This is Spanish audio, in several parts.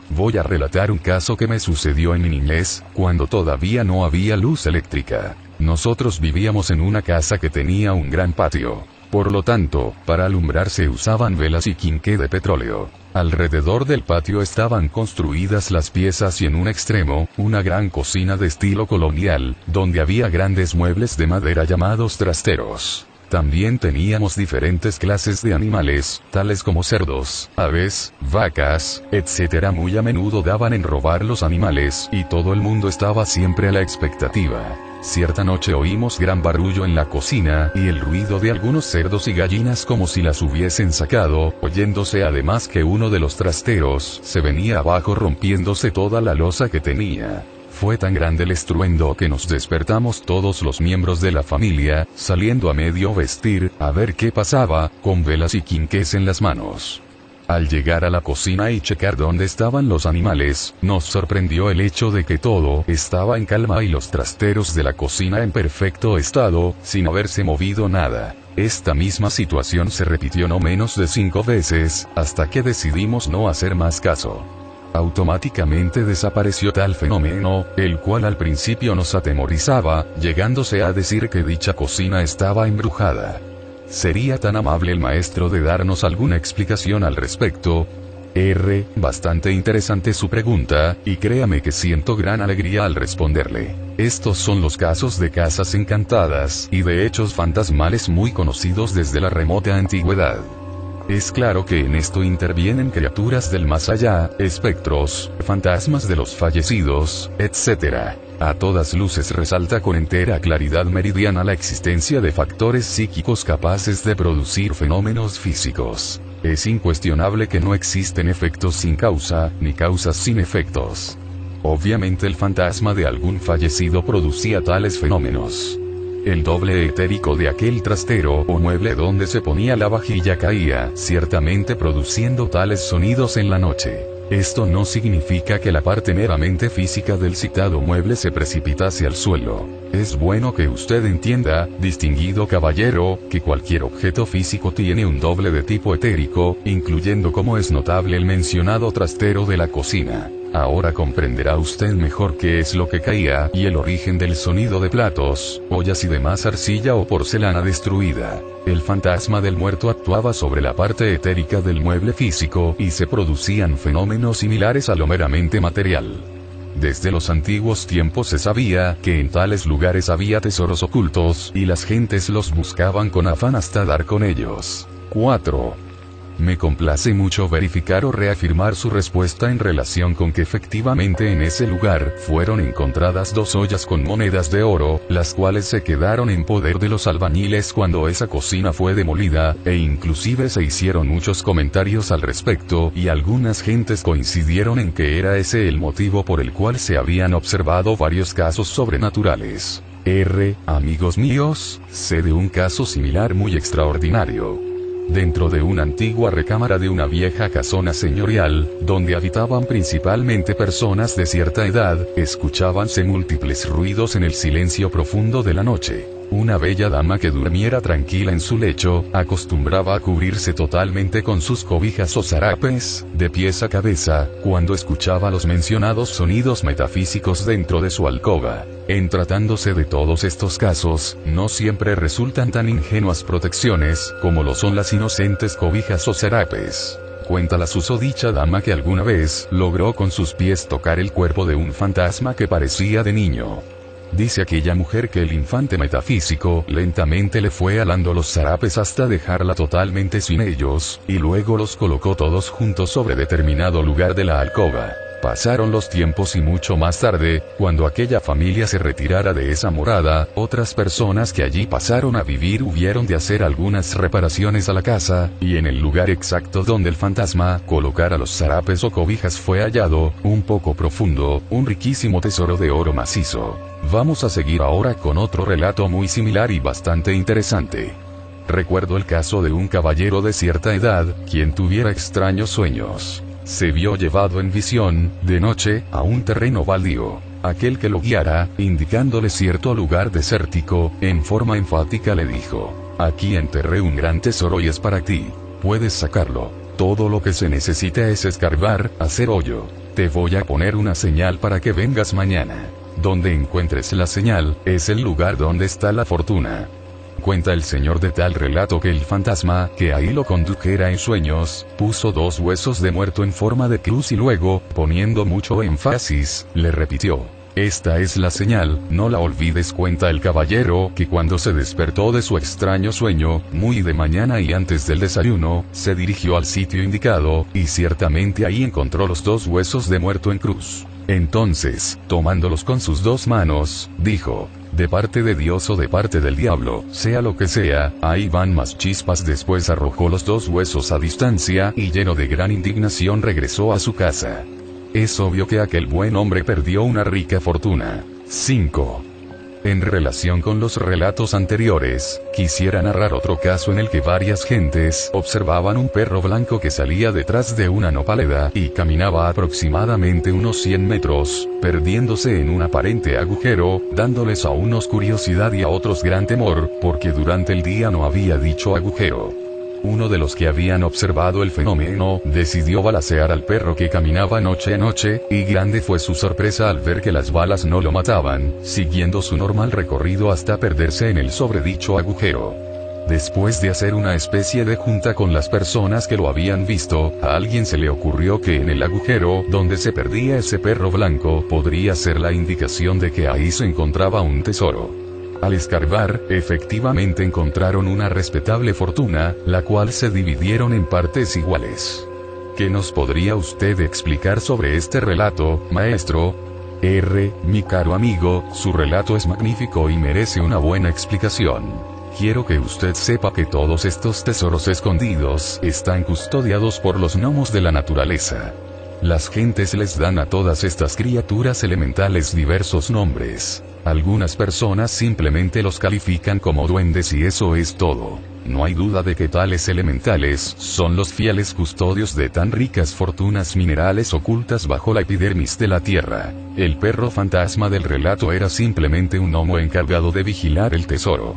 Voy a relatar un caso que me sucedió en mi niñez, cuando todavía no había luz eléctrica. Nosotros vivíamos en una casa que tenía un gran patio. Por lo tanto, para alumbrar se usaban velas y quinqué de petróleo. Alrededor del patio estaban construidas las piezas y en un extremo, una gran cocina de estilo colonial, donde había grandes muebles de madera llamados trasteros. También teníamos diferentes clases de animales, tales como cerdos, aves, vacas, etc. Muy a menudo daban en robar los animales, y todo el mundo estaba siempre a la expectativa. Cierta noche oímos gran barullo en la cocina, y el ruido de algunos cerdos y gallinas como si las hubiesen sacado, oyéndose además que uno de los trasteros se venía abajo rompiéndose toda la losa que tenía. Fue tan grande el estruendo que nos despertamos todos los miembros de la familia, saliendo a medio vestir, a ver qué pasaba, con velas y quinqués en las manos. Al llegar a la cocina y checar dónde estaban los animales, nos sorprendió el hecho de que todo estaba en calma y los trasteros de la cocina en perfecto estado, sin haberse movido nada. Esta misma situación se repitió no menos de 5 veces, hasta que decidimos no hacer más caso. Automáticamente desapareció tal fenómeno, el cual al principio nos atemorizaba, llegándose a decir que dicha cocina estaba embrujada. ¿Sería tan amable el maestro de darnos alguna explicación al respecto? Bastante interesante su pregunta, y créame que siento gran alegría al responderle. Estos son los casos de casas encantadas, y de hechos fantasmales muy conocidos desde la remota antigüedad. Es claro que en esto intervienen criaturas del más allá, espectros, fantasmas de los fallecidos, etc. A todas luces resalta con entera claridad meridiana la existencia de factores psíquicos capaces de producir fenómenos físicos. Es incuestionable que no existen efectos sin causa, ni causas sin efectos. Obviamente el fantasma de algún fallecido producía tales fenómenos. El doble etérico de aquel trastero o mueble donde se ponía la vajilla caía, ciertamente produciendo tales sonidos en la noche. Esto no significa que la parte meramente física del citado mueble se precipitase al suelo. Es bueno que usted entienda, distinguido caballero, que cualquier objeto físico tiene un doble de tipo etérico, incluyendo como es notable el mencionado trastero de la cocina. Ahora comprenderá usted mejor qué es lo que caía y el origen del sonido de platos, ollas y demás arcilla o porcelana destruida. El fantasma del muerto actuaba sobre la parte etérica del mueble físico y se producían fenómenos similares a lo meramente material. Desde los antiguos tiempos se sabía que en tales lugares había tesoros ocultos y las gentes los buscaban con afán hasta dar con ellos. 4. Me complace mucho verificar o reafirmar su respuesta en relación con que efectivamente en ese lugar fueron encontradas 2 ollas con monedas de oro, las cuales se quedaron en poder de los albañiles cuando esa cocina fue demolida, e inclusive se hicieron muchos comentarios al respecto y algunas gentes coincidieron en que era ese el motivo por el cual se habían observado varios casos sobrenaturales. Amigos míos, sé de un caso similar muy extraordinario. Dentro de una antigua recámara de una vieja casona señorial, donde habitaban principalmente personas de cierta edad, escuchábanse múltiples ruidos en el silencio profundo de la noche. Una bella dama que durmiera tranquila en su lecho, acostumbraba a cubrirse totalmente con sus cobijas o zarapes, de pies a cabeza, cuando escuchaba los mencionados sonidos metafísicos dentro de su alcoba. En tratándose de todos estos casos, no siempre resultan tan ingenuas protecciones, como lo son las inocentes cobijas o zarapes. Cuenta la susodicha dama que alguna vez, logró con sus pies tocar el cuerpo de un fantasma que parecía de niño. Dice aquella mujer que el infante metafísico lentamente le fue alando los zarapes hasta dejarla totalmente sin ellos, y luego los colocó todos juntos sobre determinado lugar de la alcoba. Pasaron los tiempos y mucho más tarde, cuando aquella familia se retirara de esa morada, otras personas que allí pasaron a vivir hubieron de hacer algunas reparaciones a la casa, y en el lugar exacto donde el fantasma colocara los zarapes o cobijas fue hallado, un poco profundo, un riquísimo tesoro de oro macizo. Vamos a seguir ahora con otro relato muy similar y bastante interesante. Recuerdo el caso de un caballero de cierta edad, quien tuviera extraños sueños. Se vio llevado en visión, de noche, a un terreno baldío. Aquel que lo guiara, indicándole cierto lugar desértico, en forma enfática le dijo: aquí enterré un gran tesoro y es para ti. Puedes sacarlo. Todo lo que se necesita es escarbar, hacer hoyo. Te voy a poner una señal para que vengas mañana. Donde encuentres la señal, es el lugar donde está la fortuna. Cuenta el señor de tal relato que el fantasma, que ahí lo condujera en sueños, puso 2 huesos de muerto en forma de cruz y luego, poniendo mucho énfasis, le repitió: esta es la señal, no la olvides. Cuenta el caballero que cuando se despertó de su extraño sueño, muy de mañana y antes del desayuno, se dirigió al sitio indicado, y ciertamente ahí encontró los 2 huesos de muerto en cruz. Entonces, tomándolos con sus 2 manos, dijo: de parte de Dios o de parte del diablo, sea lo que sea, ahí van más chispas. Después arrojó los 2 huesos a distancia, y lleno de gran indignación regresó a su casa. Es obvio que aquel buen hombre perdió una rica fortuna. 5. En relación con los relatos anteriores, quisiera narrar otro caso en el que varias gentes observaban un perro blanco que salía detrás de una nopalera y caminaba aproximadamente unos 100 metros, perdiéndose en un aparente agujero, dándoles a unos curiosidad y a otros gran temor, porque durante el día no había dicho agujero. Uno de los que habían observado el fenómeno, decidió balacear al perro que caminaba noche a noche, y grande fue su sorpresa al ver que las balas no lo mataban, siguiendo su normal recorrido hasta perderse en el sobredicho agujero. Después de hacer una especie de junta con las personas que lo habían visto, a alguien se le ocurrió que en el agujero donde se perdía ese perro blanco podría ser la indicación de que ahí se encontraba un tesoro. Al escarbar, efectivamente encontraron una respetable fortuna, la cual se dividieron en partes iguales. ¿Qué nos podría usted explicar sobre este relato, maestro? Mi caro amigo, su relato es magnífico y merece una buena explicación. Quiero que usted sepa que todos estos tesoros escondidos están custodiados por los gnomos de la naturaleza. Las gentes les dan a todas estas criaturas elementales diversos nombres. Algunas personas simplemente los califican como duendes y eso es todo. No hay duda de que tales elementales son los fieles custodios de tan ricas fortunas minerales ocultas bajo la epidermis de la tierra. El perro fantasma del relato era simplemente un gnomo encargado de vigilar el tesoro.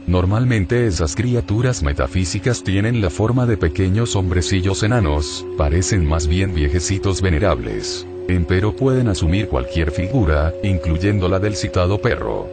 Normalmente esas criaturas metafísicas tienen la forma de pequeños hombrecillos enanos, parecen más bien viejecitos venerables. Empero pueden asumir cualquier figura, incluyendo la del citado perro.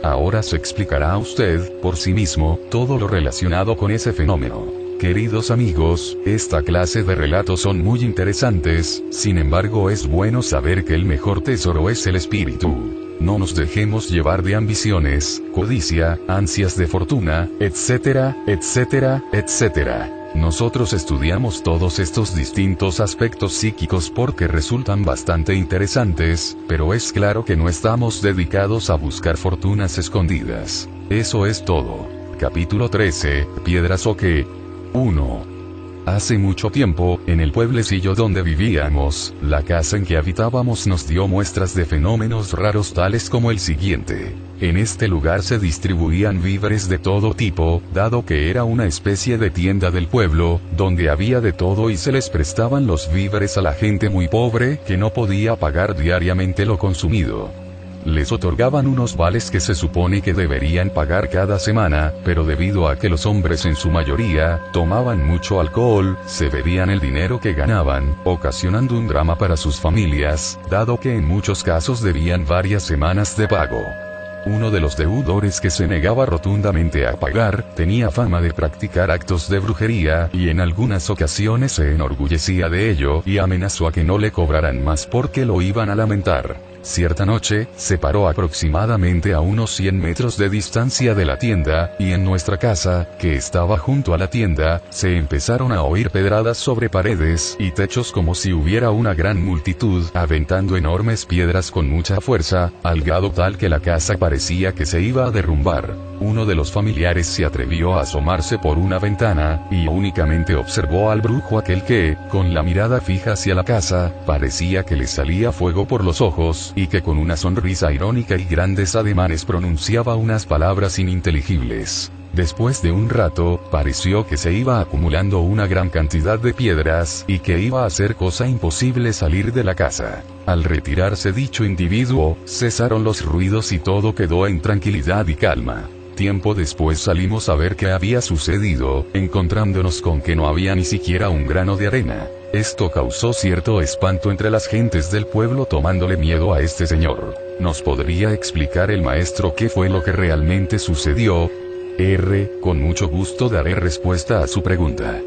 Ahora se explicará a usted, por sí mismo, todo lo relacionado con ese fenómeno. Queridos amigos, esta clase de relatos son muy interesantes, sin embargo es bueno saber que el mejor tesoro es el espíritu. No nos dejemos llevar de ambiciones, codicia, ansias de fortuna, etcétera, etcétera, etcétera. Nosotros estudiamos todos estos distintos aspectos psíquicos porque resultan bastante interesantes, pero es claro que no estamos dedicados a buscar fortunas escondidas. Eso es todo. Capítulo 13, Piedras o qué. 1. Hace mucho tiempo, en el pueblecillo donde vivíamos, la casa en que habitábamos nos dio muestras de fenómenos raros tales como el siguiente. En este lugar se distribuían víveres de todo tipo, dado que era una especie de tienda del pueblo, donde había de todo y se les prestaban los víveres a la gente muy pobre que no podía pagar diariamente lo consumido. Les otorgaban unos vales que se supone que deberían pagar cada semana, pero debido a que los hombres en su mayoría tomaban mucho alcohol, se bebían el dinero que ganaban, ocasionando un drama para sus familias, dado que en muchos casos debían varias semanas de pago. Uno de los deudores que se negaba rotundamente a pagar, tenía fama de practicar actos de brujería, y en algunas ocasiones se enorgullecía de ello, y amenazó a que no le cobraran más porque lo iban a lamentar. Cierta noche, se paró aproximadamente a unos 100 metros de distancia de la tienda, y en nuestra casa, que estaba junto a la tienda, se empezaron a oír pedradas sobre paredes y techos como si hubiera una gran multitud aventando enormes piedras con mucha fuerza, al grado tal que la casa parecía que se iba a derrumbar. Uno de los familiares se atrevió a asomarse por una ventana, y únicamente observó al brujo aquel que, con la mirada fija hacia la casa, parecía que le salía fuego por los ojos, y que con una sonrisa irónica y grandes ademanes pronunciaba unas palabras ininteligibles. Después de un rato, pareció que se iba acumulando una gran cantidad de piedras, y que iba a ser cosa imposible salir de la casa. Al retirarse dicho individuo, cesaron los ruidos y todo quedó en tranquilidad y calma. Tiempo después salimos a ver qué había sucedido, encontrándonos con que no había ni siquiera un grano de arena. Esto causó cierto espanto entre las gentes del pueblo tomándole miedo a este señor. ¿Nos podría explicar el maestro qué fue lo que realmente sucedió? Con mucho gusto daré respuesta a su pregunta.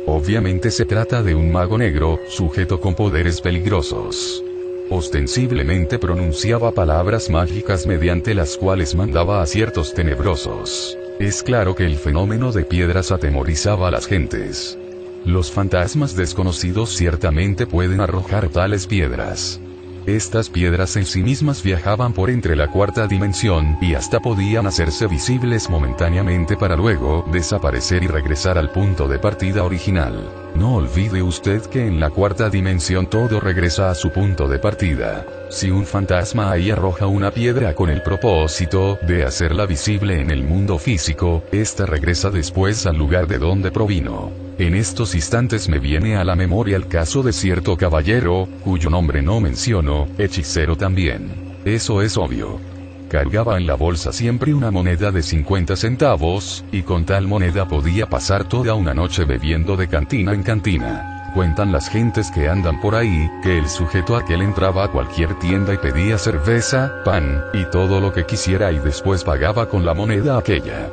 Obviamente se trata de un mago negro, sujeto con poderes peligrosos. Ostensiblemente pronunciaba palabras mágicas mediante las cuales mandaba a ciertos tenebrosos. Es claro que el fenómeno de piedras atemorizaba a las gentes. Los fantasmas desconocidos ciertamente pueden arrojar tales piedras. Estas piedras en sí mismas viajaban por entre la cuarta dimensión y hasta podían hacerse visibles momentáneamente para luego desaparecer y regresar al punto de partida original. No olvide usted que en la cuarta dimensión todo regresa a su punto de partida. Si un fantasma ahí arroja una piedra con el propósito de hacerla visible en el mundo físico, esta regresa después al lugar de donde provino. En estos instantes me viene a la memoria el caso de cierto caballero, cuyo nombre no menciono, hechicero también. Eso es obvio. Cargaba en la bolsa siempre una moneda de 50 centavos, y con tal moneda podía pasar toda una noche bebiendo de cantina en cantina. Cuentan las gentes que andan por ahí, que el sujeto aquel entraba a cualquier tienda y pedía cerveza, pan, y todo lo que quisiera y después pagaba con la moneda aquella.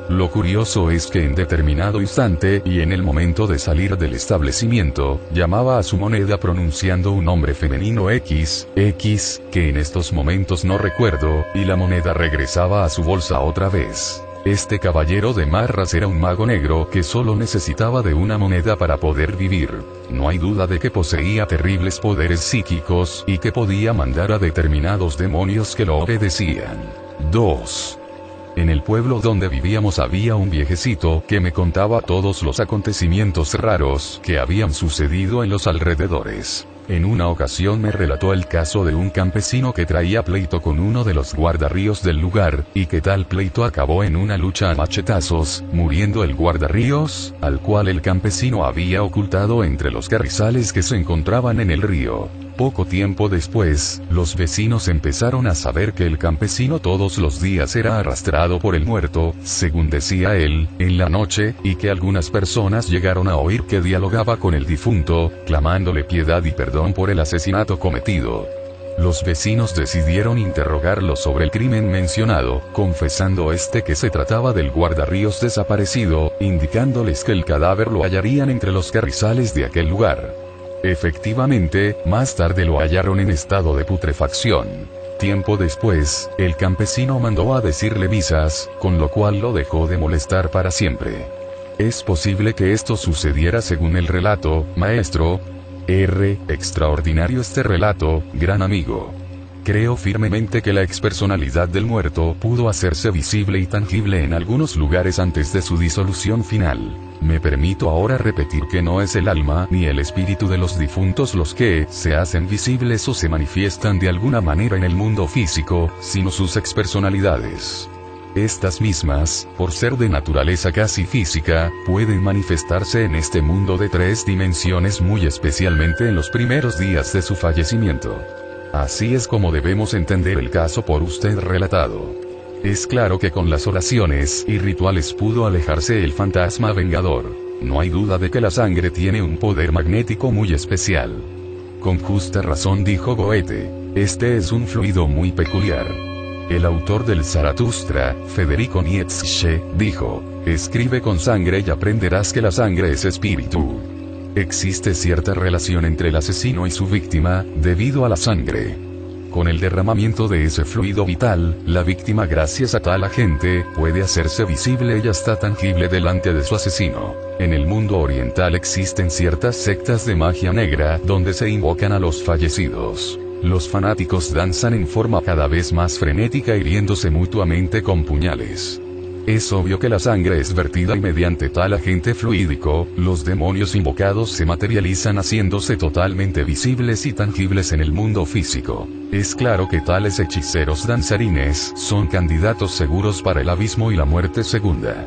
Lo curioso es que en determinado instante y en el momento de salir del establecimiento, llamaba a su moneda pronunciando un nombre femenino X, que en estos momentos no recuerdo, y la moneda regresaba a su bolsa otra vez. Este caballero de Marras era un mago negro que solo necesitaba de una moneda para poder vivir. No hay duda de que poseía terribles poderes psíquicos y que podía mandar a determinados demonios que lo obedecían. 2. En el pueblo donde vivíamos había un viejecito que me contaba todos los acontecimientos raros que habían sucedido en los alrededores. En una ocasión me relató el caso de un campesino que traía pleito con uno de los guardarríos del lugar, y que tal pleito acabó en una lucha a machetazos, muriendo el guardarríos, al cual el campesino había ocultado entre los carrizales que se encontraban en el río. Poco tiempo después, los vecinos empezaron a saber que el campesino todos los días era arrastrado por el muerto, según decía él, en la noche, y que algunas personas llegaron a oír que dialogaba con el difunto, clamándole piedad y perdón por el asesinato cometido. Los vecinos decidieron interrogarlo sobre el crimen mencionado, confesando que se trataba del guardarríos desaparecido, indicándoles que el cadáver lo hallarían entre los carrizales de aquel lugar. Efectivamente, más tarde lo hallaron en estado de putrefacción. Tiempo después, el campesino mandó a decirle misas, con lo cual lo dejó de molestar para siempre. ¿Es posible que esto sucediera según el relato, maestro? Extraordinario este relato, gran amigo. Creo firmemente que la expersonalidad del muerto pudo hacerse visible y tangible en algunos lugares antes de su disolución final. Me permito ahora repetir que no es el alma ni el espíritu de los difuntos los que se hacen visibles o se manifiestan de alguna manera en el mundo físico, sino sus expersonalidades. Estas mismas, por ser de naturaleza casi física, pueden manifestarse en este mundo de 3 dimensiones muy especialmente en los primeros días de su fallecimiento. Así es como debemos entender el caso por usted relatado. Es claro que con las oraciones y rituales pudo alejarse el fantasma vengador. No hay duda de que la sangre tiene un poder magnético muy especial. Con justa razón dijo Goethe, este es un fluido muy peculiar. El autor del Zaratustra, Federico Nietzsche, dijo, escribe con sangre y aprenderás que la sangre es espíritu. Existe cierta relación entre el asesino y su víctima, debido a la sangre. Con el derramamiento de ese fluido vital, la víctima gracias a tal agente, puede hacerse visible y hasta tangible delante de su asesino. En el mundo oriental existen ciertas sectas de magia negra, donde se invocan a los fallecidos. Los fanáticos danzan en forma cada vez más frenética hiriéndose mutuamente con puñales. Es obvio que la sangre es vertida y mediante tal agente fluídico, los demonios invocados se materializan haciéndose totalmente visibles y tangibles en el mundo físico. Es claro que tales hechiceros danzarines son candidatos seguros para el abismo y la muerte segunda.